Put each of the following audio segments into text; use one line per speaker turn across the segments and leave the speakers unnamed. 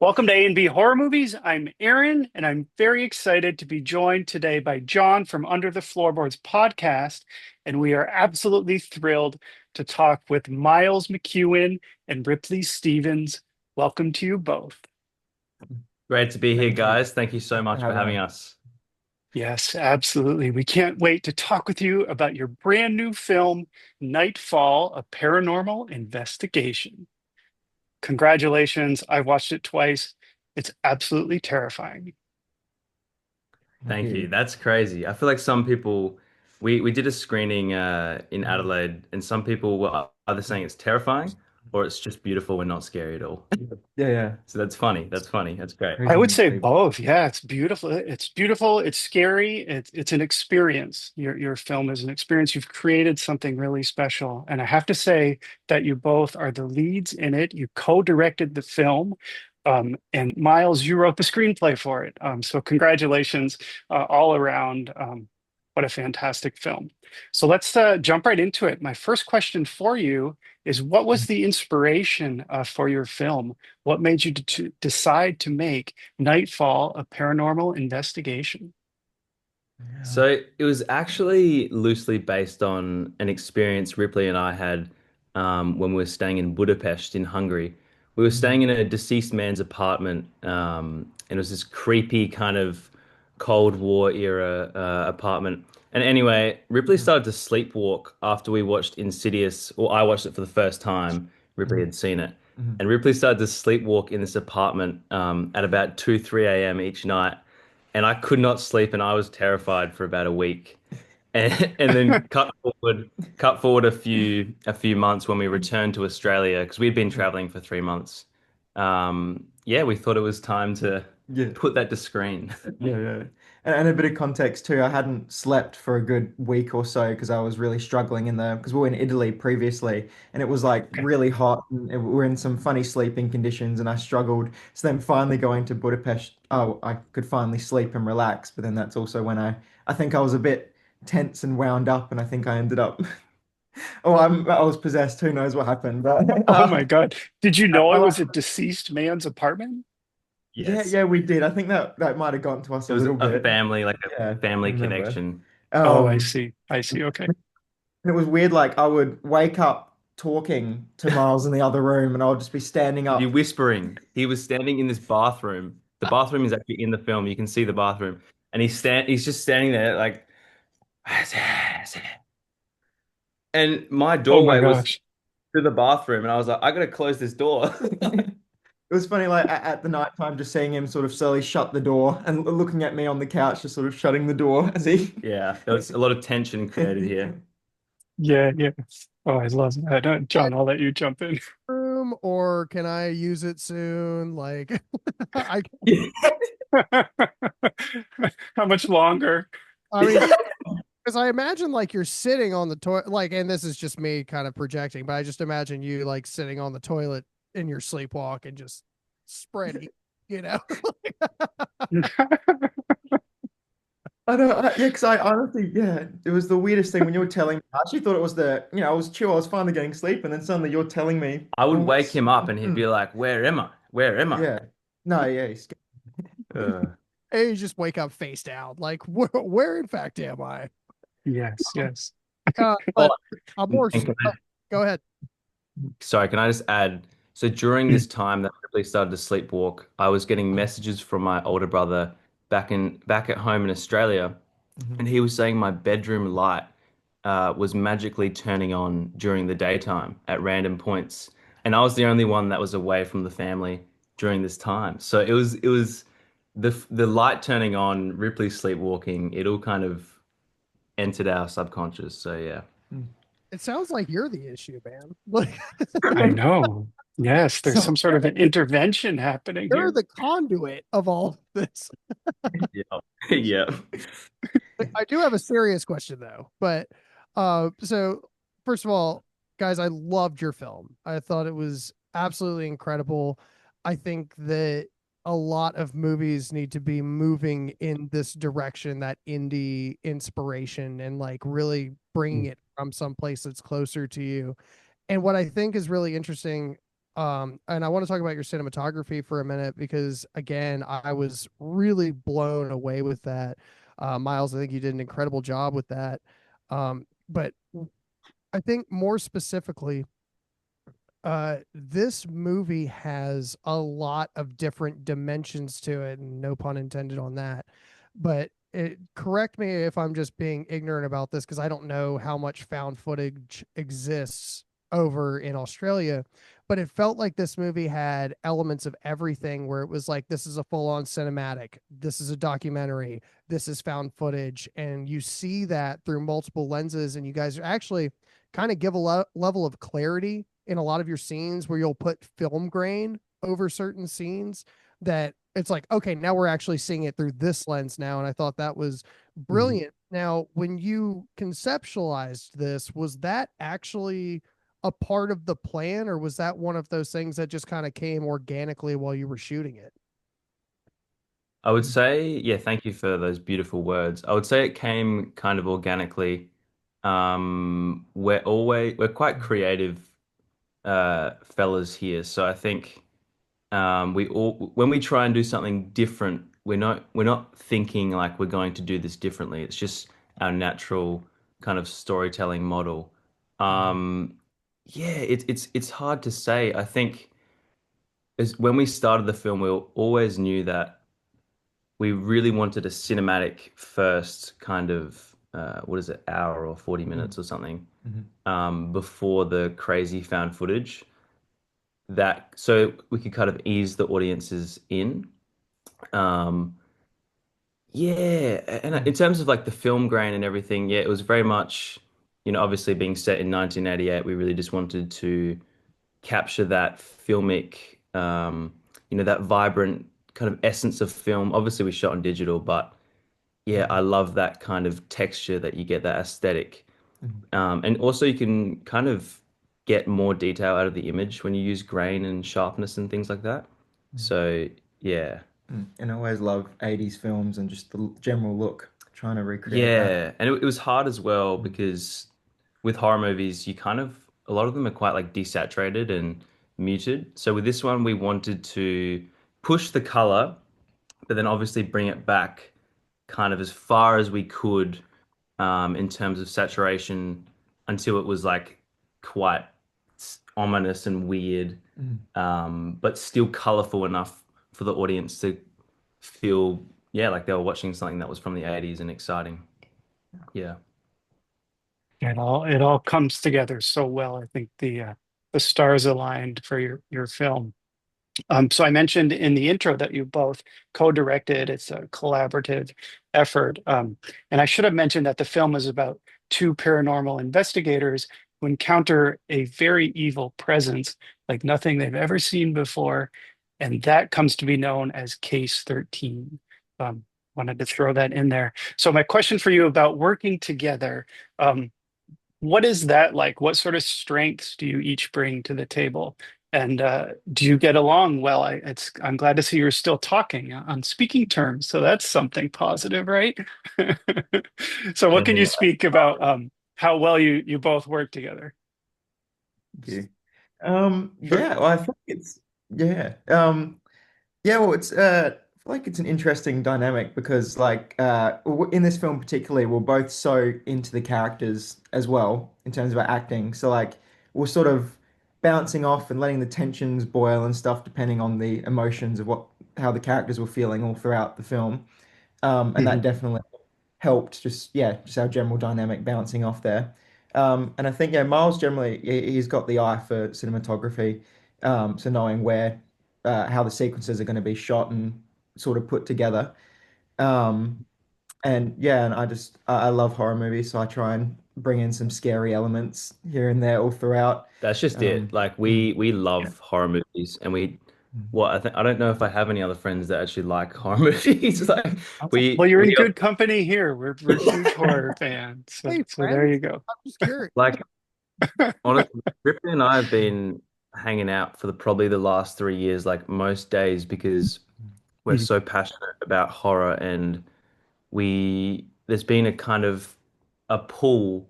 Welcome to A&B Horror Movies. I'm Aaron, and I'm very excited to be joined today by John from Under the Floorboards podcast. And we are absolutely thrilled to talk with Myles McEwen and Ripley Stevens. Welcome to you both.
Great to be here,
Thank you.
guys. Thank you so
Thanks for
much for
having
having
us.
us.
Yes, absolutely. We can't wait to talk with you about your brand new film, Nightfall, A Paranormal Investigation. Congratulations. I've watched it twice. It's absolutely terrifying.
Thank
Thank you.
you.
That's crazy. I feel like some people, we did a screening in Adelaide, and some people were either saying it's terrifying or it's just beautiful and not scary at all.
Yeah, yeah.
So that's funny. That's funny. That's great.
I
Crazy
would
mixed
say
signal.
both. Yeah, it's beautiful. It's beautiful. It's scary. It's an experience. Your film is an experience. You've created something really special. And I have to say that you both are the leads in it. You co-directed the film. And Myles, you wrote the screenplay for it. So congratulations all around. What a fantastic film. So let's jump right into it. My first question for you is what was the inspiration for your film? What made you decide to make Nightfall a paranormal investigation?
Yeah.
So it was actually loosely based on an experience Ripley and I had when we were staying in Budapest in Hungary. We were
Mhm.
staying in a deceased man's apartment, and it was this creepy kind of Cold War era apartment. And anyway, Ripley
Mhm.
started to sleepwalk after we watched Insidious, or I watched it for the first time. Ripley
Mhm.
had seen it.
Mhm.
And Ripley started to sleepwalk in this apartment at about 2, 3 a.m. each night. And I could not sleep, and I was terrified for about a week. And then cut forward a few months when we returned to Australia because we'd been
Mhm.
traveling for 3 months. Yeah, we thought it was time to
Yeah.
put that to screen.
Yeah, yeah. And a bit of context too, I hadn't slept for a good week or so because I was really struggling in the because we were in Italy previously and it was like
Okay.
really hot and we were in some funny sleeping conditions and I struggled. So then finally going to Budapest, oh, I could finally sleep and relax. But then that's also when I think I was a bit tense and wound up and I think I ended up oh I was possessed. Who knows what happened? But
Oh my God. Did you know it
I,
was a deceased man's apartment?
yeah,
Yes,
yeah, we did. I think that might have gotten to us
it
a
was
little
a
bit.
family, like
Yeah,
a
I
family
remember.
connection.
Oh, I
Um,
see. I see. Okay.
and it was weird. Like I would wake up talking to Miles in the other room, and I would just be standing
Be
up.
whispering. He was standing in this bathroom. The bathroom is actually in the film. You can see the bathroom, and he's just standing there like, and my
Oh my
doorway was
gosh.
to the bathroom, and I was like, I gotta close this door.
It was funny, like at the night time, just seeing him sort of slowly shut the door and looking at me on the couch, just sort of shutting the door as he.
Yeah, there was a lot of tension created here.
Yeah, yeah. Oh, I love that. John, I'll let you jump in.
Room or can I use it soon? Like, I,
How much longer?
I mean, because I imagine like you're sitting on the toilet, like, and this is just me kind of projecting, but I just imagine you like sitting on the toilet in your sleepwalk and just spreading, you know?
I don't, yeah, because I honestly, yeah, it was the weirdest thing when you were telling me. I actually thought it was I was chill, I was finally getting sleep, and then suddenly you're telling me,
I would
oh,
wake him up and he'd
mm,
be like, "Where am I? Where am I?"
yeah, no, yeah, he's,
Uh,
And you just wake up face down, like, where in fact am I?
Yes, yes.
oh,
But I'm
and
more, go ahead.
sorry, can I just add? So during this time that Ripley started to sleepwalk, I was getting messages from my older brother back at home in Australia,
Mhm.
and he was saying my bedroom light was magically turning on during the daytime at random points, and I was the only one that was away from the family during this time. So it was the light turning on, Ripley sleepwalking. It all kind of entered our subconscious. So yeah.
It sounds like you're the issue, man. Like,
I know. Yes, there's
So
some sort of an intervention happening
you're
here.
the conduit of all this.
Yeah. Yeah.
I do have a serious question though, but so first of all, guys, I loved your film. I thought it was absolutely incredible. I think that a lot of movies need to be moving in this direction, that indie inspiration and like really bringing it from some place that's closer to you. And what I think is really interesting And I want to talk about your cinematography for a minute because again, I was really blown away with that. Miles, I think you did an incredible job with that. But I think more specifically, this movie has a lot of different dimensions to it, and no pun intended on that. But correct me if I'm just being ignorant about this because I don't know how much found footage exists over in Australia. But it felt like this movie had elements of everything where it was like, this is a full on cinematic, this is a documentary, this is found footage. And you see that through multiple lenses, and you guys actually kind of give a level of clarity in a lot of your scenes where you'll put film grain over certain scenes that it's like, okay, now we're actually seeing it through this lens now. And I thought that was
Mhm.
brilliant. Now, when you conceptualized this, was that actually a part of the plan, or was that one of those things that just kind of came organically while you were shooting it?
I would say, yeah, thank you for those beautiful words. I would say it came kind of organically. We're quite creative fellas here, so I think we all when we try and do something different, we're not thinking like we're going to do this differently. It's just our natural kind of storytelling model. Um, yeah, it's hard to say. I think as when we started the film, we always knew that we really wanted a cinematic first kind of what is it, hour or 40
Mhm.
minutes or something
Mhm.
before the crazy found footage that so we could kind of ease the audiences in. Um, yeah, and in
Mhm.
terms of like the film grain and everything, yeah, it was very much, obviously being set in 1988, we really just wanted to capture that filmic, that vibrant kind of essence of film. Obviously, we shot on digital, but yeah, I
Mhm.
love that kind of texture that you get, that aesthetic.
Mhm.
And also you can kind of get more detail out of the image when you use grain and sharpness and things like that.
Mhm.
So yeah.
And I always love 80s films and just the general look, trying to recreate that.
Yeah. And it was hard as well
Mhm.
because with horror movies, a lot of them are quite like desaturated and muted. So with this one, we wanted to push the color, but then obviously bring it back kind of as far as we could in terms of saturation until it was like quite ominous and weird,
Mhm.
but still colorful enough for the audience to feel, yeah, like they were watching something that was from the 80s and exciting. Yeah.
It all comes together so well. I think the stars aligned for your film. So I mentioned in the intro that you both co-directed. It's a collaborative effort. And I should have mentioned that the film is about two paranormal investigators who encounter a very evil presence like nothing they've ever seen before. And that comes to be known as Case 13. Wanted to throw that in there. So my question for you about working together, um, what is that like? What sort of strengths do you each bring to the table? And do you get along well? I'm glad to see you're still talking on speaking terms. So that's something positive, right? So what can you
Yeah.
speak about how well you both work together?
Thank you.
Sure.
Yeah, well, I think it's yeah. Yeah, well, I feel like it's an interesting dynamic because, like, in this film particularly, we're both so into the characters as well in terms of our acting. So, like, we're sort of bouncing off and letting the tensions boil and stuff, depending on the emotions of how the characters were feeling all throughout the film. And that
Mhm.
definitely helped. Just our general dynamic bouncing off there. And I think, yeah, Miles generally he's got the eye for cinematography, so knowing how the sequences are going to be shot and sort of put together. Um, and yeah, and I love horror movies, so I try and bring in some scary elements here and there all throughout.
That's just it.
Um,
Like
mm,
we
Yeah.
love horror movies and
mm,
I don't know if I have any other friends that actually like horror movies. Like
Awesome. Well,
we
you're
we
in good company here. We're huge horror fans. So
Hey,
so there
friends,
you go.
I'm just curious.
like honestly, Ripley and I have been hanging out for probably the last 3 years, like most days, because we're
Mhm.
so passionate about horror, and there's been a kind of a pull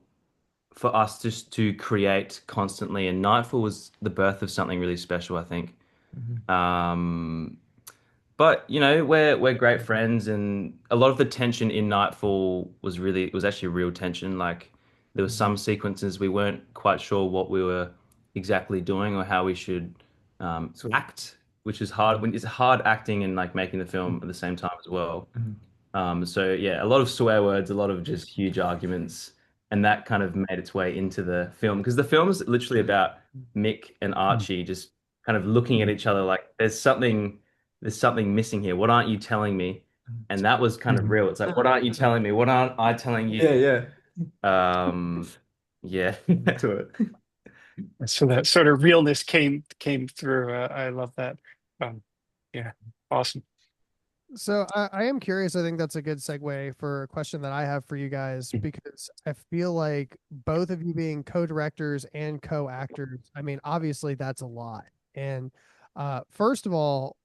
for us just to create constantly. And Nightfall was the birth of something really special, I think.
Mhm.
Um, but you know, we're great friends, and a lot of the tension in Nightfall was really it was actually real tension. Like there were
Mhm.
some sequences we weren't quite sure what we were exactly doing or how we should act, which is hard
Mhm.
when it's hard acting and like making the film at the same time as well.
Mhm.
So yeah, a lot of swear words, a lot of just huge arguments, and that kind of made its way into the film because the film is literally about Mick and
Mhm.
Archie just kind of looking at each other like there's something missing here. What aren't you telling me? And that was kind of
Mhm.
real. It's like, what aren't you telling me? What aren't I telling
Yeah,
you?
yeah.
Um, yeah.
To it.
So that sort of realness came through. I love that. Um, yeah, awesome.
So I am curious. I think that's a good segue for a question that I have for you guys because I feel like both of you being co-directors and co-actors, I mean, obviously that's a lot. And first of all,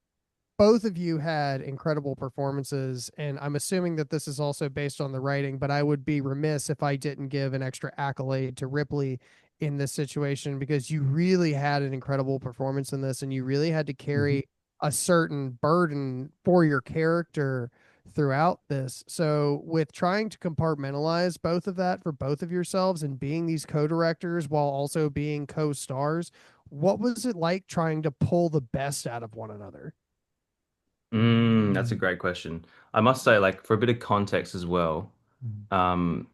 both of you had incredible performances, and I'm assuming that this is also based on the writing, but I would be remiss if I didn't give an extra accolade to Ripley in this situation because you really had an incredible performance in this and you really had to
Mhm.
carry a certain burden for your character throughout this. So, with trying to compartmentalize both of that for both of yourselves and being these co-directors while also being co-stars, what was it like trying to pull the best out of one another?
That's a great question. I must say, like, for a bit of context as well,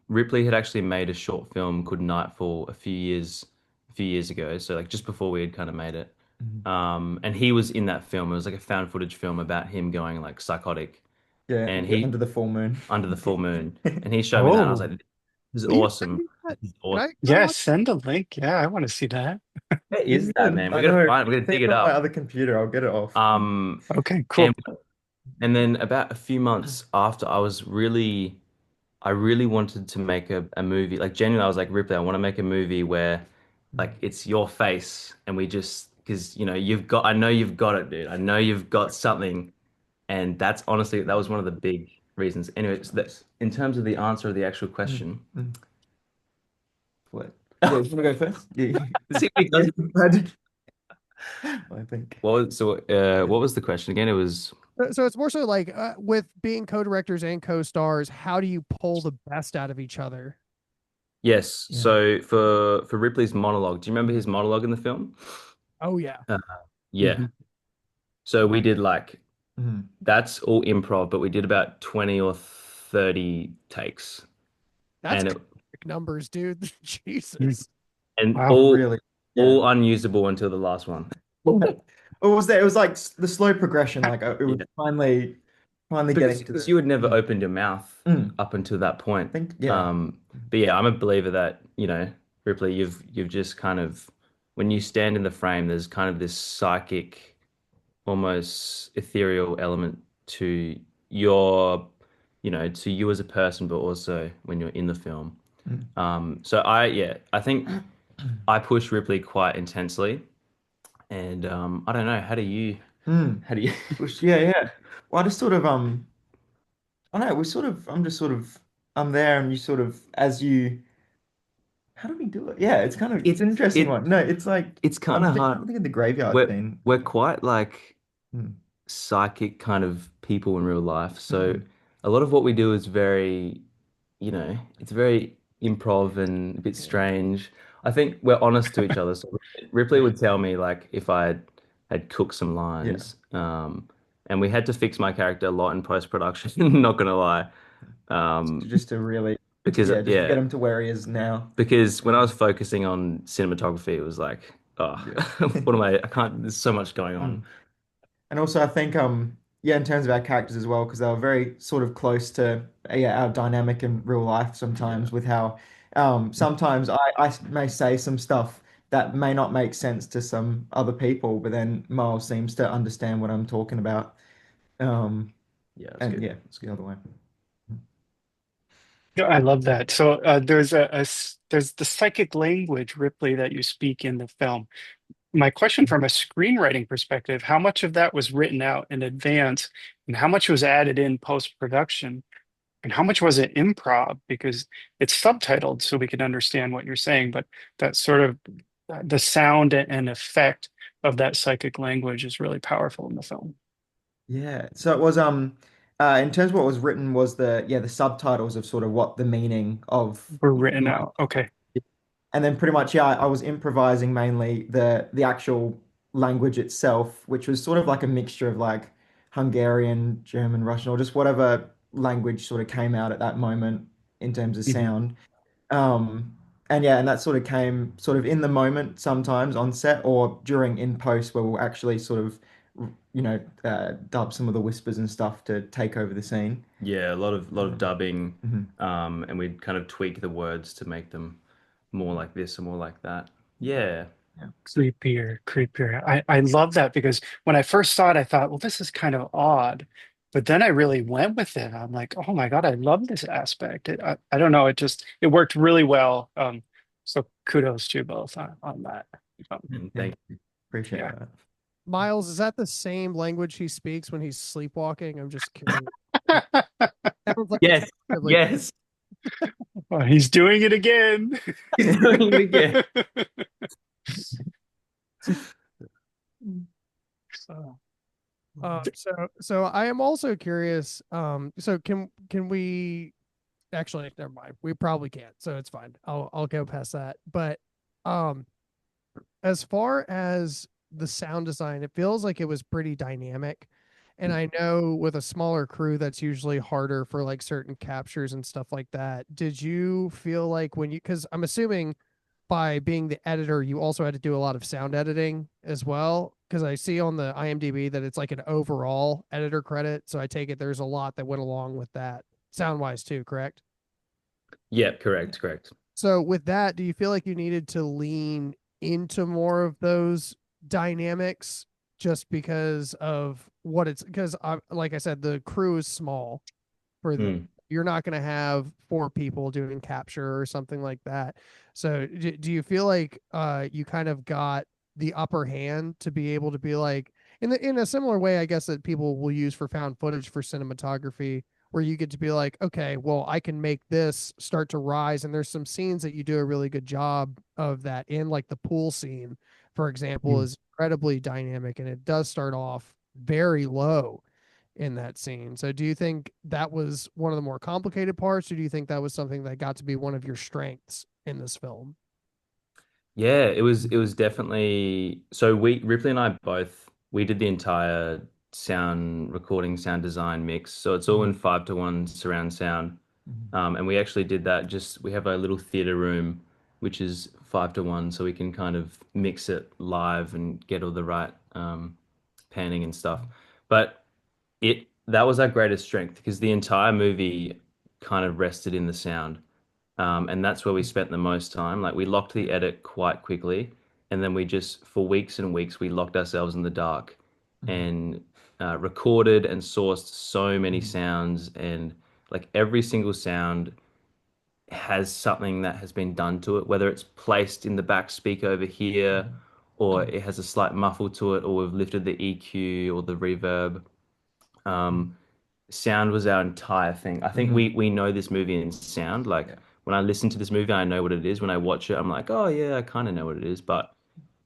Ripley had actually made a short film called Nightfall a few years ago. So like just before we had kind of made it.
Mhm.
And he was in that film. It was like a found footage film about him going like psychotic
Yeah,
and
yeah,
he
under the full moon.
under the full moon. And he showed me that and I was like,
Oh,
this is
Will you send
awesome.
me that?
This is
Can
awesome.
I
yeah,
watch?
send a link. Yeah, I want to see that.
Where
Yeah,
is that, man?
I know.
We're
I
gonna
think
dig
it's
it
on my
up.
other computer. I'll get it off.
Um
Okay, cool.
and and then about a few months after I really wanted to make a movie. Like genuinely, I was like, Ripley, I want to make a movie where like it's your face and we just because you know I know you've got it, dude. I know you've got something. And that's honestly that was one of the big reasons. Anyway, so that
Nice.
in terms of the answer of the actual
Mm,
question,
mm. What? Yeah, you want to go first? Yeah,
see what he
yeah.
does.
I did. I think.
What was the question again? It was
So it's more so like with being co-directors and co-stars, how do you pull the best out of each other?
yes.
Yeah.
So for Ripley's monologue, do you remember his monologue in the film?
Oh yeah,
Uh, yeah.
Mhm.
So we did like
Mhm.
that's all improv, but we did about 20 or 30 takes.
that's
And it
classic numbers, dude.
Mhm.
Jesus.
and
Wow.
Really. Yeah.
all unusable until the last one.
What was that? It was like the slow progression. Like it was
Yeah.
finally getting to
Because
the.
you had never
Mm,
opened your mouth
mm.
up until that point.
Think. Yeah.
But yeah, I'm a believer that, you know, Ripley, you've just kind of when you stand in the frame, there's kind of this psychic, almost ethereal element to your, you know, to you as a person, but also when you're in the film.
Mm.
So I think I push Ripley quite intensely, and I don't know,
Mm.
how do you?
Which, yeah, yeah. Well, I just sort of I don't know. We sort of. I'm just sort of. I'm there, and you sort of as you. How do we do it? Yeah, it's
It
an interesting
it
one. No, it's like
it's kind of
I'm
hard.
thinking the graveyard
We're
scene.
we're quite like
Mm.
psychic kind of people in real life. So
Mm.
a lot of what we do is very, you know, it's very improv and a bit
Yeah.
strange. I think we're honest to each other. So Ripley would tell me like if I had cooked some
Yeah.
lines, and we had to fix my character a lot in post-production, not gonna lie. Um,
Just to really,
because
yeah, just to get
yeah,
him to where he is now.
because when I was focusing on cinematography, it was like, oh,
Yeah.
what am I can't, there's so much going on.
Mm. And also, I think, yeah, in terms of our characters as well, because they were very sort of close to yeah, our dynamic in real life
Yeah.
sometimes with how sometimes I may say some stuff that may not make sense to some other people, but then Miles seems to understand what I'm talking about. Um,
Yeah, it's
and
good.
yeah,
It's
the
good.
other way.
Yeah, I love that. So there's there's the psychic language, Ripley, that you speak in the film. My question from a screenwriting perspective, how much of that was written out in advance and how much was added in post-production? And how much was it improv? Because it's subtitled so we can understand what you're saying, but that sort of the sound and effect of that psychic language is really powerful in the film.
Yeah. So it was in terms of what was written was the subtitles of sort of what the meaning of
We're written out. Okay.
and then pretty much I was improvising mainly the actual language itself, which was sort of like a mixture of like Hungarian, German, Russian, or just whatever language sort of came out at that moment in terms of
Mhm.
sound. Um, and yeah, and that sort of came sort of in the moment sometimes on set or during in post where we'll actually sort of, dub some of the whispers and stuff to take over the scene.
Yeah, a lot of dubbing,
Mhm.
and we'd kind of tweak the words to make them more like this or more like that. Yeah.
Yeah.
Creepier, creepier. I love that because when I first saw it, I thought, well, this is kind of odd. But then I really went with it. I'm like, oh my God, I love this aspect. I don't know. It worked really well. So kudos to you both on that. Um,
And
Yeah,
thank
appreciate
yeah.
that.
Miles, is that the same language he speaks when he's sleepwalking? I'm just curious. Like, sounds like it's
Yes,
relatively.
yes,
Well, he's doing it again.
he's doing it again.
So,
So I am also curious. So can we actually never mind. We probably can't, so it's fine. I'll go past that. But um, as far as the sound design, it feels like it was pretty dynamic. And I know with a smaller crew, that's usually harder for like certain captures and stuff like that. Did you feel like when you, because I'm assuming by being the editor, you also had to do a lot of sound editing as well. Because I see on the IMDb that it's like an overall editor credit. So I take it there's a lot that went along with that sound wise too, correct?
Yeah, correct, correct.
So with that, do you feel like you needed to lean into more of those dynamics just because of what it's because like I said, the crew is small for the
Hmm.
you're not going to have four people doing capture or something like that. So do you feel like you kind of got the upper hand to be able to be like in a similar way I guess that people will use for found footage for cinematography where you get to be like, okay, well, I can make this start to rise. And there's some scenes that you do a really good job of that in, like the pool scene, for example,
mm.
is incredibly dynamic and it does start off very low in that scene. So do you think that was one of the more complicated parts, or do you think that was something that got to be one of your strengths in this film?
Yeah, it was definitely so we Ripley and I both we did the entire sound recording, sound design mix. So it's all in 5:1 surround sound.
Mhm.
And we actually did that just we have a little theater room which is 5:1 so we can kind of mix it live and get all the right panning and stuff. But it that was our greatest strength because the entire movie kind of rested in the sound. And that's where we spent the most time. Like we locked the edit quite quickly, and then we just for weeks and weeks we locked ourselves in the dark
Mhm.
and recorded and sourced so many
Mhm.
sounds, and like every single sound has something that has been done to it, whether it's placed in the back speaker over here, or it has a slight muffle to it, or we've lifted the EQ or the reverb. Um, sound was our entire thing. I think
Mhm.
we know this movie in sound. Like
Yeah.
when I listen to this movie, I know what it is. When I watch it, I'm like, oh yeah, I kind of know what it is, but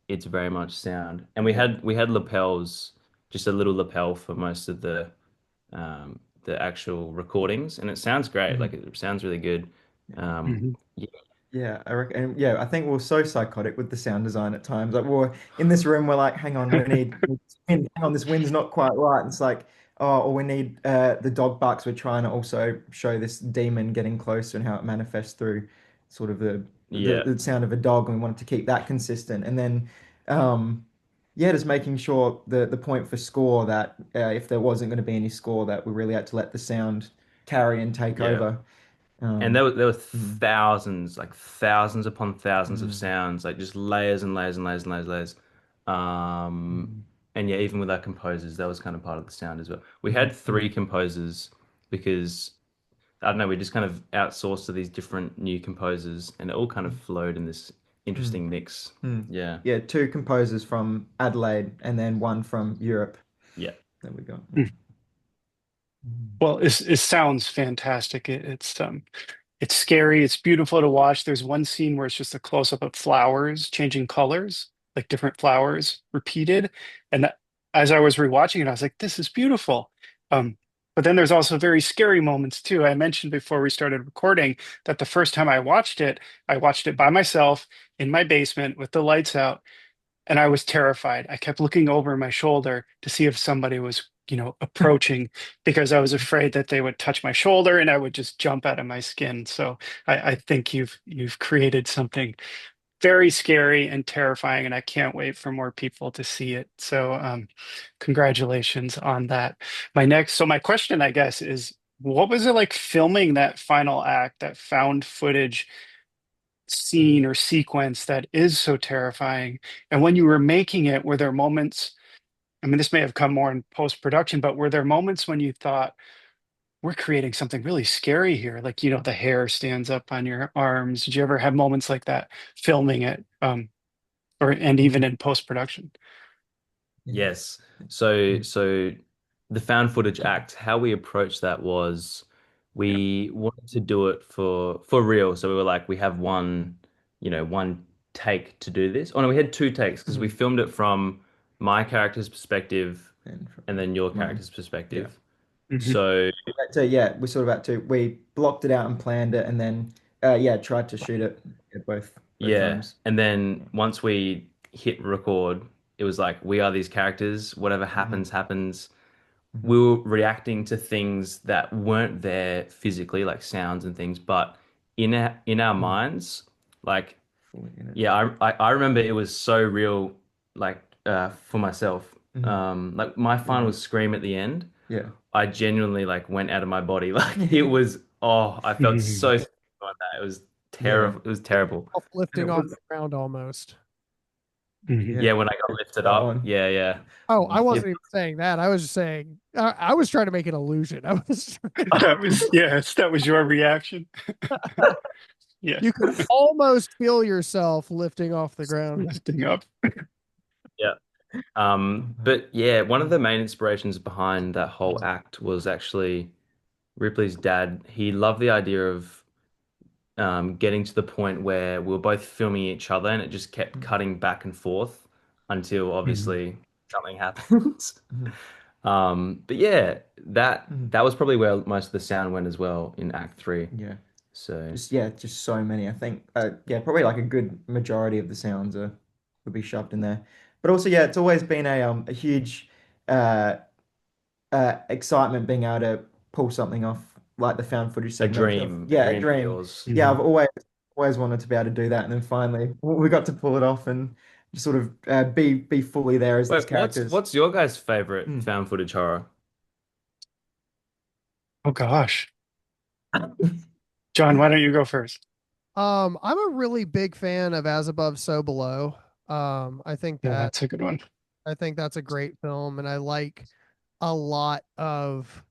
it's very much sound. And we
Yeah.
had lapels, just a little lapel for most of the actual recordings, and it sounds great. Like
Mhm.
it sounds really good.
Mhm.
Yeah,
Yeah, I reckon, and yeah, I think we're so psychotic with the sound design at times. Like we're in this room, we're like, hang on, we need wind. Hang on, this wind's not quite right. And it's like, oh, or we need the dog barks. We're trying to also show this demon getting closer and how it manifests through sort of
yeah,
the sound of a dog, and we wanted to keep that consistent. And then, um, yeah, just making sure the point for score that if there wasn't going to be any score, that we really had to let the sound carry and take
yeah.
over.
And
Um,
there were
mm,
thousands, like thousands upon thousands of
mm,
sounds, like just layers and layers and layers and layers and layers. Um,
mm,
and yeah, even with our composers, that was kind of part of the sound as well. We
mm,
had three composers because I don't know, we just kind of outsourced to these different new composers, and it all kind of
mm.
flowed in this
Mm.
interesting mix.
Mm.
Yeah,
Yeah, two composers from Adelaide and then one from Europe
yeah.
that we got.
Mm.
Mhm.
Well, it sounds fantastic. It's scary. It's beautiful to watch. There's one scene where it's just a close up of flowers changing colors, like different flowers repeated. And as I was rewatching it, I was like, this is beautiful. Um, but then there's also very scary moments too. I mentioned before we started recording that the first time I watched it by myself in my basement with the lights out, and I was terrified. I kept looking over my shoulder to see if somebody was, approaching because I was afraid that they would touch my shoulder and I would just jump out of my skin. So I think you've created something very scary and terrifying, and I can't wait for more people to see it. So congratulations on that. My question, I guess, is what was it like filming that final act, that found footage scene or sequence that is so terrifying? And when you were making it, were there moments, I mean, this may have come more in post-production, but were there moments when you thought, we're creating something really scary here? Like, the hair stands up on your arms. Did you ever have moments like that filming it? Or and even in post-production?
Yeah.
Yes. So the found footage act, how we approached that was
Yeah.
we wanted to do it for real. So we were like, we have one take to do this. Oh no, we had two takes because we
Mhm.
filmed it from my character's perspective
And
and then your
mine.
character's
Yeah.
perspective.
Hmm.
So
So yeah, we sort of had to we blocked it out and planned it, and then yeah, tried to shoot it at both
yeah.
times.
And then once we hit record, it was like we are these characters. Whatever
Hmm.
happens, happens.
Hmm.
We were reacting to things that weren't there physically, like sounds and things, but in our
Hmm.
minds, like
Fully in it.
yeah, I remember it was so real, like for myself.
Hmm.
Like my
Yeah.
final scream at the end,
Yeah.
I genuinely like went out of my body. Like it was, oh, I felt
Hmm.
so sick on that. It was
Yeah.
terrible. It was terrible.
And
Lifting
it
off
was
the ground almost.
Hmm.
yeah,
Yeah, when I got lifted
spot
up.
on.
Yeah, yeah.
Oh, I
It,
wasn't even saying that. I was just saying I was trying to make an illusion. I was
That was, yes, that was your reaction. Yeah.
you could almost feel yourself lifting off the ground.
Lifting up.
yeah. But yeah, one of the main inspirations behind that whole act was actually Ripley's dad. He loved the idea of getting to the point where we were both filming each other and it just kept cutting back and forth until
Mhm.
obviously something happens.
Mhm.
But yeah, that
Mhm.
that was probably where most of the sound went as well in Act Three.
Yeah.
So
Just so many. I think yeah, probably like a good majority of the sounds are would be shoved in there. But also, yeah, it's always been a huge uh excitement being able to pull something off like the found footage segment
a
yeah, a
dream of
dream.
yours.
Yeah, I've
Mhm.
always wanted to be able to do that, and then finally we got to pull it off and just sort of be fully there as these
Wait, what's
characters.
what's your guys' favorite
Mm.
found footage horror?
Oh gosh. John, why don't you go first?
I'm a really big fan of As Above, So Below. I think
Yeah, that's a good one.
that's a great film, and I like a lot of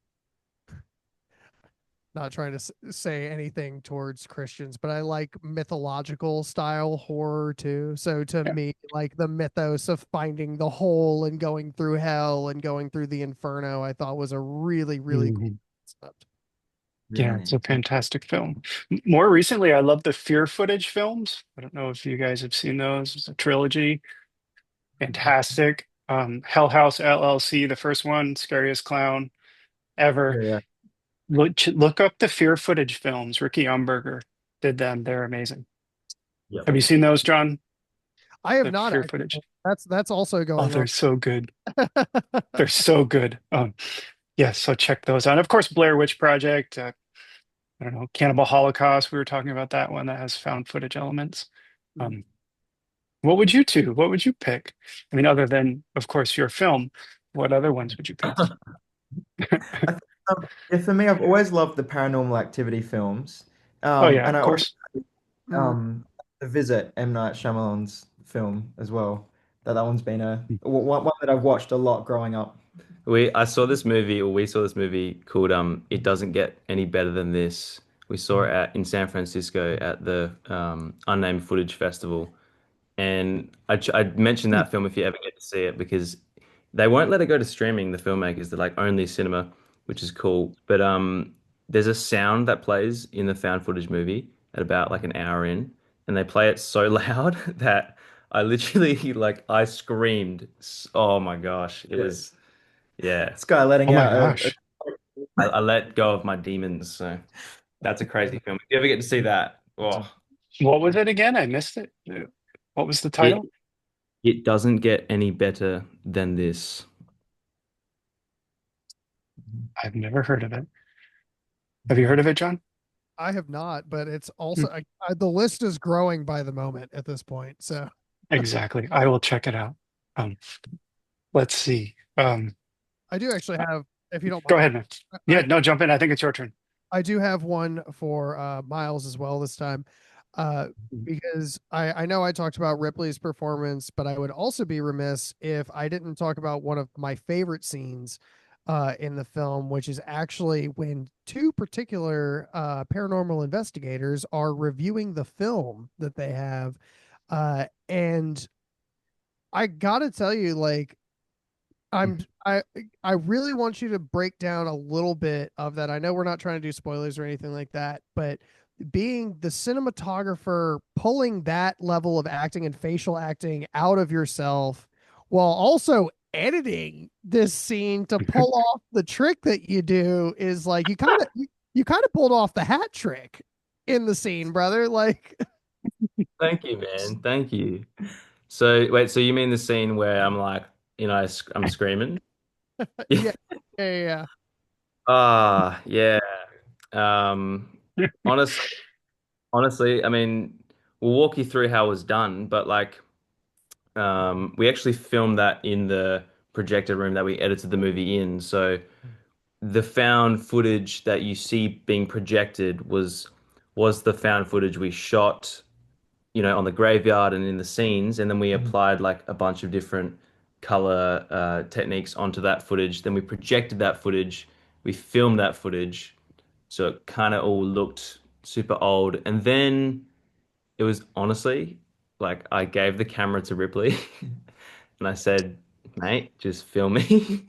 not trying to say anything towards Christians, but I like mythological style horror too. So to
Yeah.
me, like the mythos of finding the hole and going through hell and going through the inferno, I thought was a really, really cool
Mhm.
concept.
Yeah, it's a fantastic film. More recently, I love the fear footage films. I don't know if you guys have seen those. It's a trilogy. Fantastic. Hell House LLC, the first one, scariest clown ever.
Yeah, yeah.
Look up the fear footage films. Ricky Umberger did them. They're amazing.
Yep.
Have you seen those, John?
I have
The
not
fear
actually.
footage.
That's also
Oh,
going on.
they're so good. They're so good. Yeah, so check those out. Of course, Blair Witch Project. I don't know, Cannibal Holocaust. We were talking about that one that has found footage elements. Um, what would you do? What would you pick? I mean, other than, of course, your film, what other ones would you pick?
I think, yeah, for me, I've always loved the paranormal activity films.
Oh yeah,
And
of
I also
course.
Mm.
The Visit, M. Night Shyamalan's film as well. That one's been one that I've watched a lot growing up.
I saw this movie, or we saw this movie called It Doesn't Get Any Better Than This. We saw it
Mhm.
in San Francisco at the Unnamed Footage Festival. And I mentioned that film if you ever get to see it because they won't let it go to streaming, the filmmakers. They're like only cinema. which is cool. But there's a sound that plays in the found footage movie at about like an hour in, and they play it so loud that I literally like I screamed. Oh my gosh, it
Yeah.
was yeah.
This guy
Oh
letting
my
out
gosh.
I let go of my demons. So that's a crazy film. If you ever get to see that, oh,
What was it again? I missed it. What was the
it
title?
it doesn't get any better than this.
I've never heard of it. Have you heard of it, John?
I have not, but it's
Hmm,
also the list is growing by the moment at this point. So
exactly. I will check it out. Um, let's see.
I do actually have, if you don't
Go
mind,
ahead, man. Yeah,
I
no, jump in. I think it's your turn.
I do have one for Myles as well this time. Uh, because I know I talked about Ripley's performance, but I would also be remiss if I didn't talk about one of my favorite scenes in the film, which is actually when two particular paranormal investigators are reviewing the film that they have. And I gotta tell you, like, I'm I I really want you to break down a little bit of that. I know we're not trying to do spoilers or anything like that, but being the cinematographer, pulling that level of acting and facial acting out of yourself while also editing this scene to pull off the trick that you do is like you kind of pulled off the hat trick in the scene, brother. Like
Thank you, man. Thank you. So wait, so you mean the scene where I'm like, I'm screaming?
yeah, yeah, yeah.
Ah, yeah. Um, honest, honestly, I mean, we'll walk you through how it was done, but like, we actually filmed that in the projector room that we edited the movie in. So the found footage that you see being projected was the found footage we shot, on the graveyard and in the scenes, and then we applied like a bunch of different color techniques onto that footage. Then we projected that footage, we filmed that footage, so it kind of all looked super old. And then it was honestly like I gave the camera to Ripley, and I said, "Mate, just film me,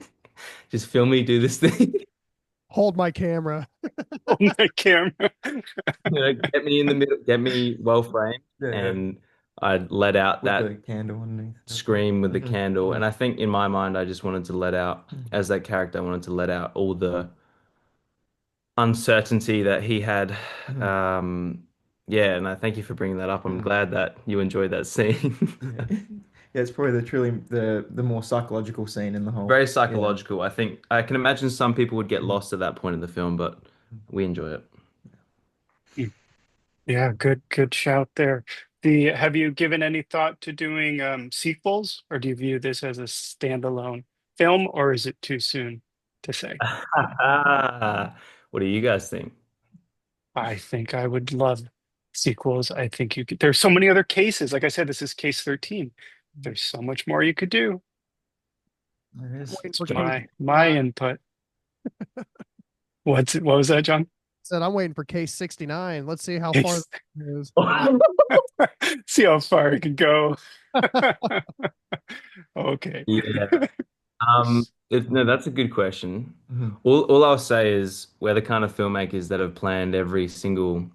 just film me do this thing."
Hold my camera.
On the camera.
Get me in the middle, get me well framed,
Yeah, yeah.
and I let out
With
that
the candle underneath.
scream with the candle. And I think in my mind, I just wanted to let out, as that character, I wanted to let out all the uncertainty that he had. Um, yeah, and I thank you for bringing that up. I'm glad that you enjoyed that scene.
Yeah. Yeah, it's probably the more psychological scene in the whole.
Very
Yeah.
psychological. I think I can imagine some people would get lost at that point in the film, but we enjoy it.
Yeah, good shout there. Have you given any thought to doing sequels, or do you view this as a standalone film, or is it too soon to say?
What do you guys think?
I think I would love sequels. I think there's so many other cases. Like I said, this is case 13. There's so much more you could do.
There is.
Waiting
It's
for case
my
69.
input. What was that, John?
Said I'm waiting for case 69. Let's see how far
Case.
that goes.
See how far it can go. Okay.
Yeah. No, that's a good question.
Mhm.
All I'll say is we're the kind of filmmakers that have planned every single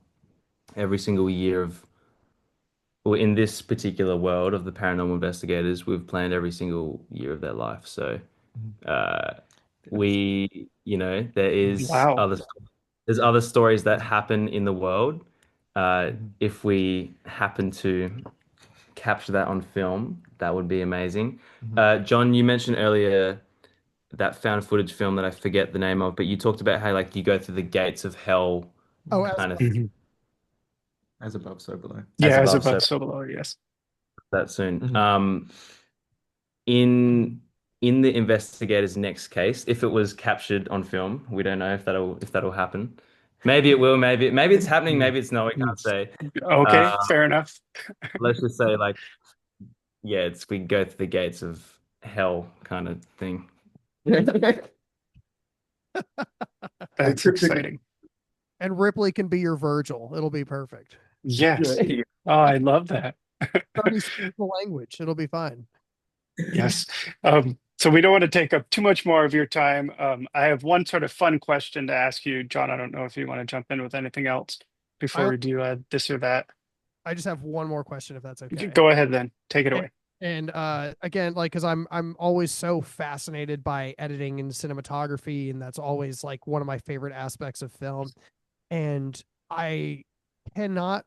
year of, well, in this particular world of the paranormal investigators, we've planned every single year of their life. So, uh, there is
Wow.
there's other stories that happen in the world. If we happen to capture that on film, that would be amazing. John, you mentioned earlier that found footage film that I forget the name of, but you talked about how like you go through the gates of hell
Oh, as
kind of
Mhm.
As above, so below.
as
Yeah, as
above, so
above, so below. Yes.
that soon.
Mhm.
In the investigator's next case, if it was captured on film, we don't know if that'll happen. Maybe it will, maybe it's happening, maybe it's not, we can't say.
Okay,
Uh,
fair enough.
let's just say like yeah, it's we go through the gates of hell kind of thing.
That's exciting.
and Ripley can be your Virgil. It'll be perfect.
Yes.
Yeah.
Oh, I love that.
30 speaks the language. It'll be fine.
Yes. So we don't want to take up too much more of your time. I have one sort of fun question to ask you, John. I don't know if you want to jump in with anything else before
I
we do this or that.
I just have one more question if that's okay.
Go ahead then. Take it
And,
away.
again, like, because I'm always so fascinated by editing and cinematography, and that's always like one of my favorite aspects of film. And I cannot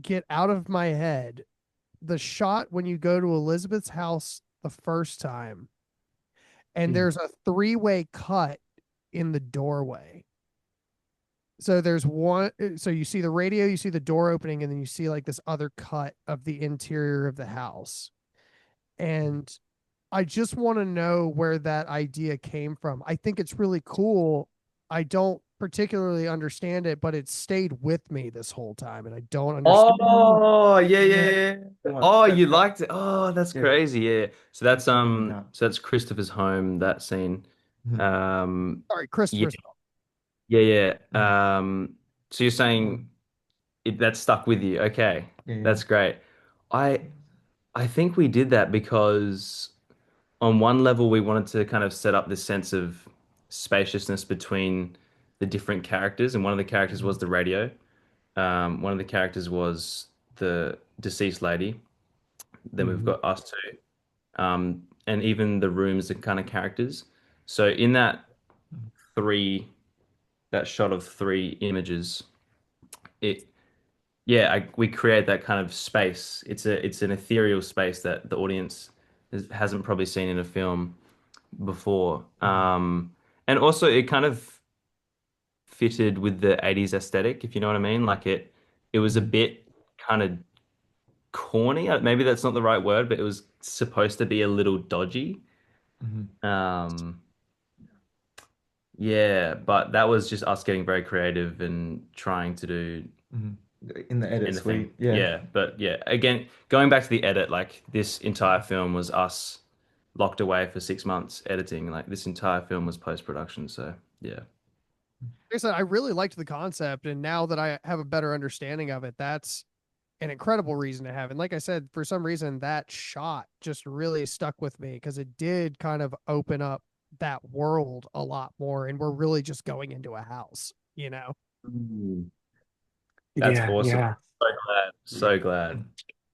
get out of my head the shot when you go to Elizabeth's house the first time, and
Mm.
there's a three-way cut in the doorway. So there's one, so you see the radio, you see the door opening, and then you see like this other cut of the interior of the house. And I just want to know where that idea came from. I think it's really cool. I don't particularly understand it, but it stayed with me this whole time, and I don't understand.
Oh, yeah, yeah, yeah.
Go on.
Oh,
Go,
you
go.
liked it. Oh, that's
Yeah.
crazy. Yeah.
No.
So that's Christopher's home, that scene.
Mhm.
Sorry,
Yeah,
Christopher's.
yeah,
Mhm.
yeah. So you're
Oh,
saying that stuck with you. Okay.
yeah, yeah.
That's great. I I think we did that because on one level we wanted to kind of set up this sense of spaciousness between the different characters, and one of the characters was
Mhm.
the radio. One of the characters was the deceased lady. Then we've
Mhm.
got us two, and even the rooms are kind of characters. So in three, that shot of three images, it yeah, we create that kind of space. It's an ethereal space that the audience hasn't probably seen in a film before.
Mhm.
And also it kind of fitted with the 80s aesthetic, if you know what I mean. Like it was a
Mhm.
bit kind of corny. Maybe that's not the right word, but it was supposed to be a little dodgy.
Mhm.
Um, yeah, but that was just us getting very creative and trying to do
Mhm. In the edits,
anything.
yeah.
Yeah, but yeah, again, going back to the edit, like this entire film was us locked away for 6 months editing. Like this entire film was post-production. So yeah.
Like I said, I really liked the concept, and now that I have a better understanding of it, that's an incredible reason to have. And like I said, for some reason, that shot just really stuck with me because it did kind of open up that world a lot more, and we're really just going into a house, you know?
Mm. That's
Yeah,
awesome.
yeah.
So glad.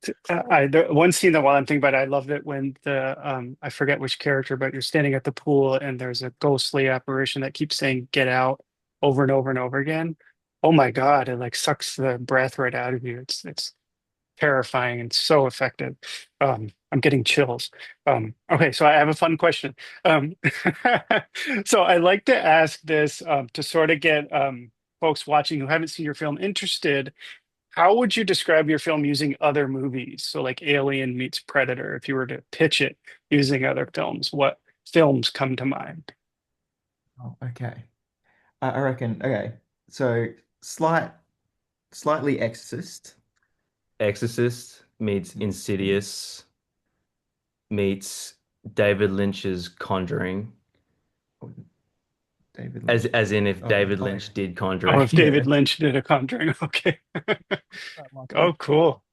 So glad.
The one scene that while I'm thinking about it, I loved it when I forget which character, but you're standing at the pool and there's a ghostly apparition that keeps saying "get out" over and over and over again. Oh my God, it like sucks the breath right out of you. It's terrifying and so effective. I'm getting chills. Okay, so I have a fun question. Um, so I like to ask this to sort of get folks watching who haven't seen your film interested. How would you describe your film using other movies? So, like Alien meets Predator, if you were to pitch it using other films, what films come to mind?
Oh, okay. I reckon. Okay. So slightly Exorcist.
Exorcist meets Insidious meets David Lynch's Conjuring.
Oh, David
As
Lynch.
as in if
Oh,
David
oh yeah.
Lynch did
Oh,
Conjuring.
if
Yeah.
David Lynch did a Conjuring, okay.
That lucky.
Oh, cool.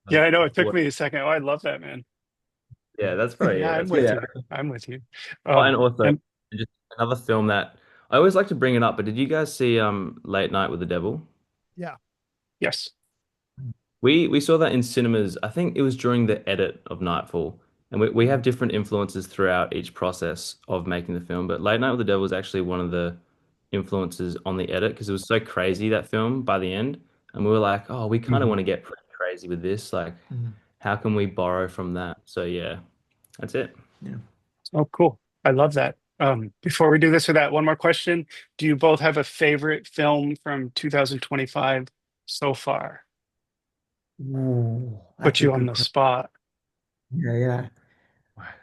Yeah, I know. It took
What-
me a second. Oh, I love that, man.
Yeah, that's probably
Yeah,
yeah,
I'm
that's pretty
with
Yeah.
you. I'm with you.
Oh, and also
And
just another film that I always like to bring it up, but did you guys see Late Night with the Devil?
Yeah.
yes.
We saw that in cinemas. I think it was during the edit of Nightfall. And we have
Mhm.
different influences throughout each process of making the film. But Late Night with the Devil is actually one of the influences on the edit because it was so crazy, that film, by the end. And we were like, oh, we kind of
Mhm.
want to get pretty crazy with this. Like,
Mhm.
how can we borrow from that? So yeah, that's it.
Yeah.
Oh, cool. I love that. Before we do this or that, one more question. Do you both have a favorite film from 2025 so far?
Ooh,
Put
that's a
you on
good
the
question.
spot.
Yeah, yeah.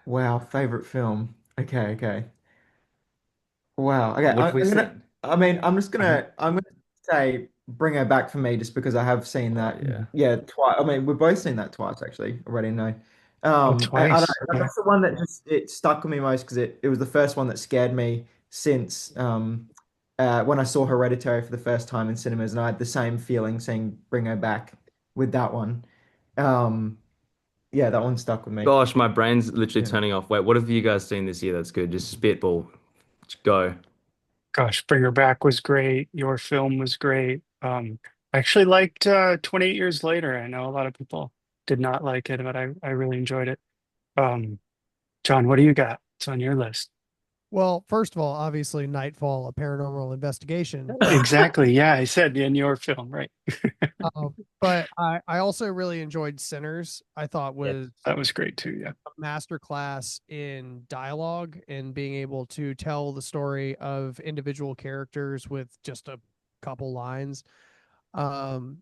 Wow, favorite film. Okay, okay. Wow. Okay,
What have we
I'm gonna.
seen?
I mean, I'm just
Mhm.
gonna. I'm gonna say Bring Her Back for me, just because I have seen
Oh
that.
yeah.
Yeah, twice. I mean, we've both seen that twice actually already. No.
Oh,
I don't
twice.
know.
Okay.
That's the one that just it stuck with me most because it was the first one that scared me since when I saw Hereditary for the first time in cinemas, and I had the same feeling seeing Bring Her Back with that one. Um, Yeah, that one stuck with me.
Gosh, my brain's literally
Yeah.
turning off. Wait, what have you guys seen this year that's good? Just spitball. Just go.
Gosh, Bring Her Back was great. Your film was great. I actually liked 28 Years Later. I know a lot of people did not like it, but I really enjoyed it. Um, John, what do you got? It's on your list.
Well, first of all, obviously, Nightfall, a paranormal investigation.
Exactly. Yeah, I said in your film, right?
But I also really enjoyed Sinners. I thought
Yeah.
was
That was great too. Yeah.
a masterclass in dialogue and being able to tell the story of individual characters with just a couple lines. Um,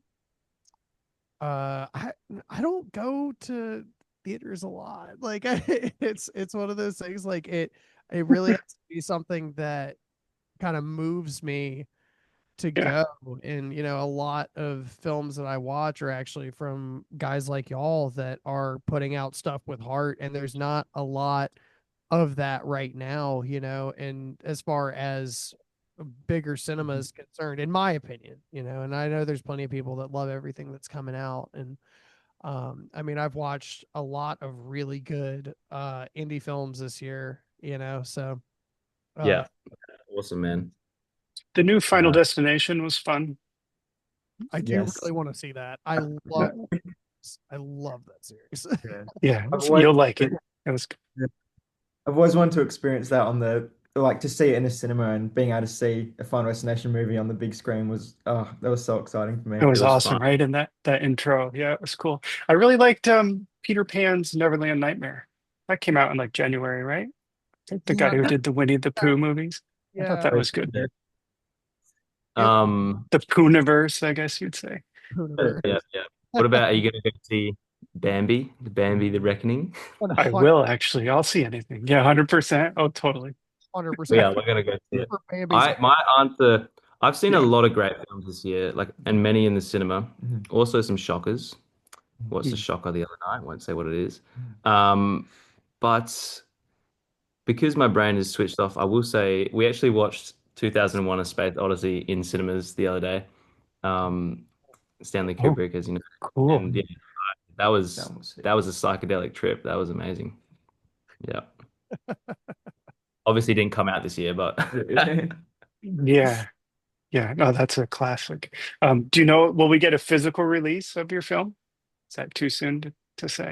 I don't go to theaters a lot. Like it's one of those things. Like it really has to be something that kind of moves me to
Yeah.
go. And a lot of films that I watch are actually from guys like y'all that are putting out stuff with heart, and there's not a lot of that right now, and as far as bigger cinema
Mhm.
is concerned, in my opinion, and I know there's plenty of people that love everything that's coming out. And I mean, I've watched a lot of really good indie films this year, so uh
Yeah. Awesome, man.
The new Final
Uh,
Destination was fun.
I do
Yes.
really want to see that.
Uh,
I love that series.
Yeah.
Yeah,
I've always,
you'll like it. It was
I've always wanted to experience that on the like to see it in a cinema and being able to see a Final Destination movie on the big screen was that was so exciting for
it
me.
it
was
was fun.
awesome, right? And that intro, yeah, it was cool. I really liked Peter Pan's Neverland Nightmare. That came out in like January, right? The guy
Yeah,
who did the Winnie the Pooh movies. I thought
yeah.
that was good.
Yeah.
It
Um,
The Pooniverse, I guess you'd say.
Universe.
yeah, yeah. What about, are you going to go see Bambi, the Reckoning?
I will actually. I'll see anything. Yeah, 100%. Oh, totally.
100%.
Yeah, we're gonna go see it.
For Bambi's.
My answer, I've seen a
Yeah.
lot of great films this year, like, and many in the cinema.
Mhm.
Also some shockers. What's the
Yeah.
shocker the other night? Won't say what it is. Um, but because my brain is switched off, I will say we actually watched 2001: A Space Odyssey in cinemas the other day. Um, Stanley
Oh,
Kubrick, as you know,
cool.
and yeah, that was
That was
that was a psychedelic trip. That was amazing. Yeah, obviously didn't come out this year, but
it.
Yeah. Yeah. No, that's a classic. Do you know, will we get a physical release of your film? Is that too soon to say?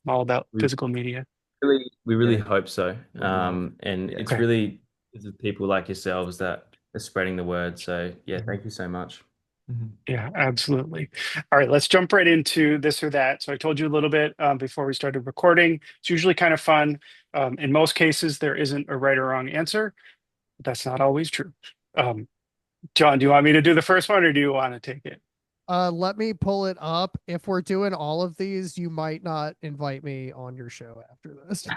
I'm all about
we
physical media.
we really
Yeah,
hope so.
would love.
And
Yeah.
it's
Okay.
really it's the people like yourselves that are spreading the word. So yeah,
Mhm.
thank you so much.
Mhm.
Yeah, absolutely. All right, let's jump right into this or that. So I told you a little bit before we started recording. It's usually kind of fun. In most cases, there isn't a right or wrong answer. But that's not always true. Um, John, do you want me to do the first one or do you want to take it?
Let me pull it up. If we're doing all of these, you might not invite me on your show after this.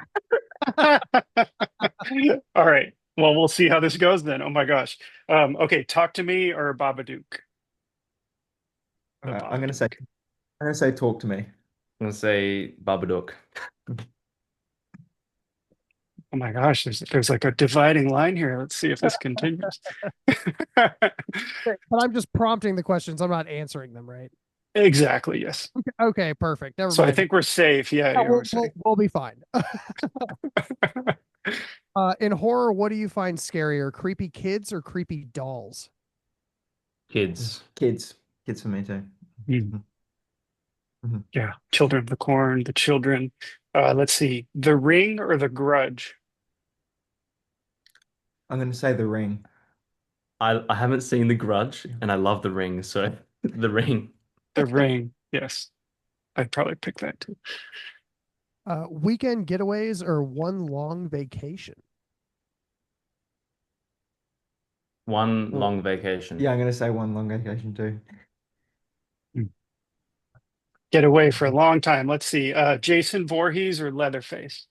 All right. Well, we'll see how this goes then. Oh my gosh. Okay, Talk to Me or Babadook? The
I'm gonna say
Babadook.
talk to me.
I'm gonna say Babadook.
Oh my gosh, there's like a dividing line here. Let's see if this continues.
But I'm just prompting the questions. I'm not answering them, right?
Exactly, yes.
Okay, perfect. Never
So I
mind.
think we're safe. Yeah,
Yeah,
yeah, we're safe.
we'll be fine. In horror, what do you find scarier, creepy kids or creepy dolls?
Kids.
Kids for me too.
Hmm.
Mhm. Mhm.
Yeah, Children of the Corn, The Children. Let's see, The Ring or The Grudge?
I'm gonna say The Ring.
I haven't seen The Grudge
Yeah.
and I love The Ring, so The Ring.
The Ring, yes. I'd probably pick that too.
Weekend getaways or one long vacation?
One
Well,
long vacation.
yeah, I'm gonna say One Long Vacation too.
Hmm. Get away for a long time. Let's see, Jason Voorhees or Leatherface?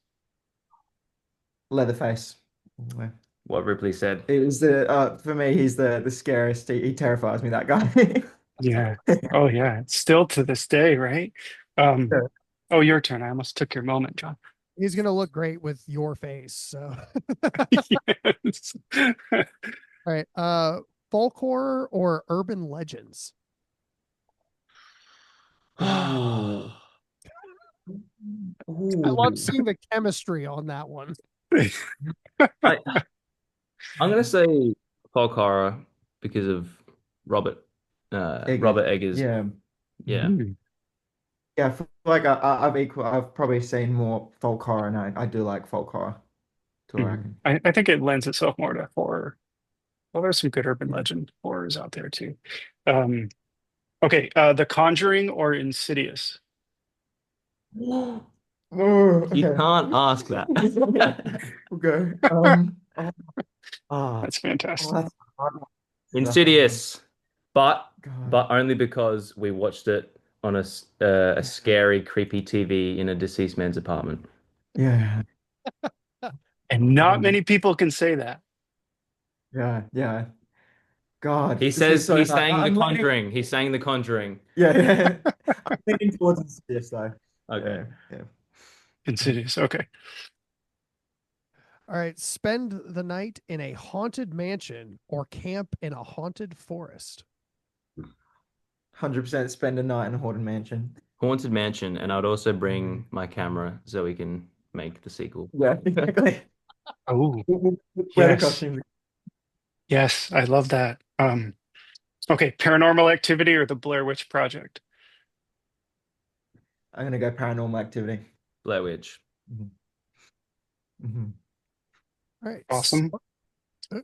Leatherface.
What Ripley said.
It was the for me, he's the scariest. He terrifies me, that guy.
Yeah. Oh, yeah. Still to this day, right? Um, oh, your turn. I almost took your moment, John.
He's gonna look great with your face. So,
Yes.
all right. Folk horror or urban legends?
Ooh.
I love
Ooh.
seeing the chemistry on that one.
I, I'm gonna say folk horror because of Robert
Eggers.
Robert Eggers.
Yeah.
Yeah.
Mhm.
Yeah, I feel like I've probably seen more folk horror, and I do like folk horror too, I
Mhm.
reckon.
I think it lends itself more to horror. Well, there's some good urban
Yeah.
legend horrors out there too. Um, okay, The Conjuring or Insidious?
Oh,
You
okay.
can't ask that.
Okay. Oh,
That's fantastic.
that's a hard one. That's a hard one.
Insidious, but
God.
only because we watched it on a
Yeah.
scary, creepy TV in a deceased man's apartment.
Yeah.
And not
Um,
many people can say that.
yeah. Yeah. God,
He
this is
says
so
he
hard.
sang The
I'm leaning.
Conjuring. He sang The Conjuring.
Yeah. Yeah. I'm leaning towards this though.
Okay.
Yeah. Yeah.
Insidious. Okay.
All right, spend the night in a haunted mansion or camp in a haunted forest.
100% spend a night in a haunted mansion.
Haunted Mansion, and I'd also bring my camera so we can make the sequel.
Yeah, exactly.
Oh,
We'll wear the
yes.
costumes.
Yes, I love that. Okay, Paranormal Activity or The Blair Witch Project?
I'm gonna go paranormal activity.
Blair Witch.
Mhm. Mhm.
All right,
Awesome.
uh,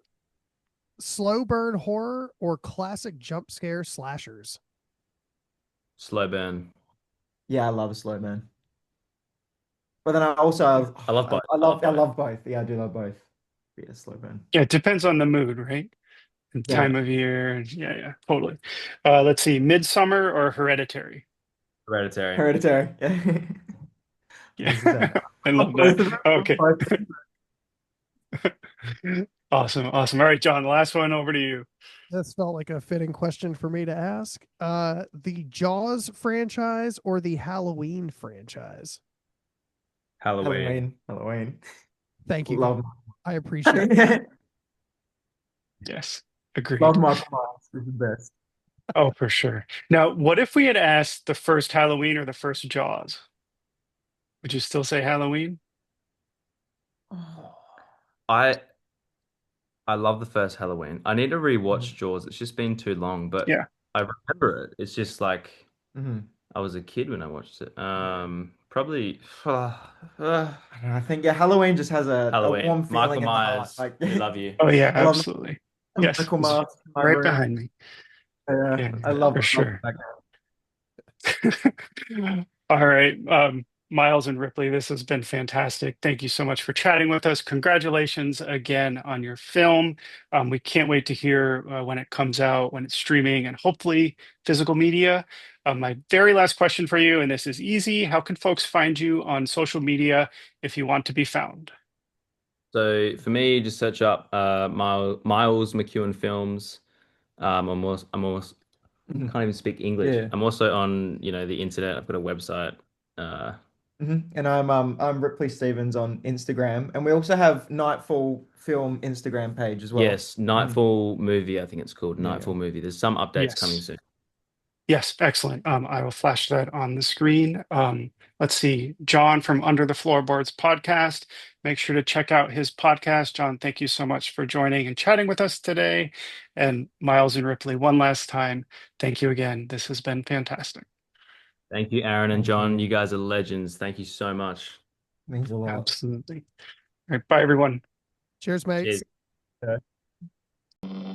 slow burn horror or classic jump scare slashers.
Slow burn.
Yeah, I love a slow man. But then I also
I love both.
I love both. Yeah, I do love both. Yeah, slow burn.
Yeah, it depends on the mood, right? And
Yeah,
time of year. Yeah, yeah, totally. Let's see, Midsummer or Hereditary?
Hereditary.
hereditary. Yeah,
Yeah,
100%.
I
Love
love
both
that.
of them. Love
Okay.
both.
Awesome, awesome. All right, John, last one over to you.
This felt like a fitting question for me to ask. The Jaws franchise or the Halloween franchise?
Halloween.
Halloween.
Thank you, guys.
Love,
I appreciate it.
Yes, agreed.
love Michael Myers. This is the best.
Oh, for sure. Now, what if we had asked the first Halloween or the first Jaws? Would you still say Halloween?
I I love the first Halloween. I need to
Mhm.
rewatch Jaws. It's just been too long, but
Yeah.
I remember it. It's just like
Mhm.
I was a kid when I watched it. Probably
I don't know, I think yeah, Halloween just has a
Halloween.
warm
Michael
feeling in the heart.
Myers,
Like
we love you.
Oh, yeah,
I love
absolutely. Yes,
Michael
he's
Myers in my
right
room.
behind me.
Yeah,
Yeah,
I
for
love
sure.
that.
All right. Myles and Ripley, this has been fantastic. Thank you so much for chatting with us. Congratulations again on your film. We can't wait to hear when it comes out, when it's streaming, and hopefully physical media. My very last question for you, and this is easy. How can folks find you on social media if you want to be found?
So for me, just search up Myles McEwen films. I'm almost
Mhm.
can't even speak English.
Yeah.
I'm also on, the internet. I've got a website. Uh,
And I'm Ripley Stevens on Instagram, and we also have Nightfall Film Instagram page as well.
yes,
Mhm.
Nightfall movie, I think it's called
Yeah, yeah.
Nightfall movie. There's some updates coming
Yes.
soon.
Yes, excellent. I will flash that on the screen. Let's see, John from Under the Floorboards podcast. Make sure to check out his podcast. John, thank you so much for joining and chatting with us today. And Myles and Ripley, one last time, thank you again. This has been fantastic.
Thank you, Aaron and
Thank
John. You
you.
guys are legends. Thank you so much.
Means a lot.
Absolutely. All right, bye, everyone.
Cheers, mates.
Cheers.
Yeah.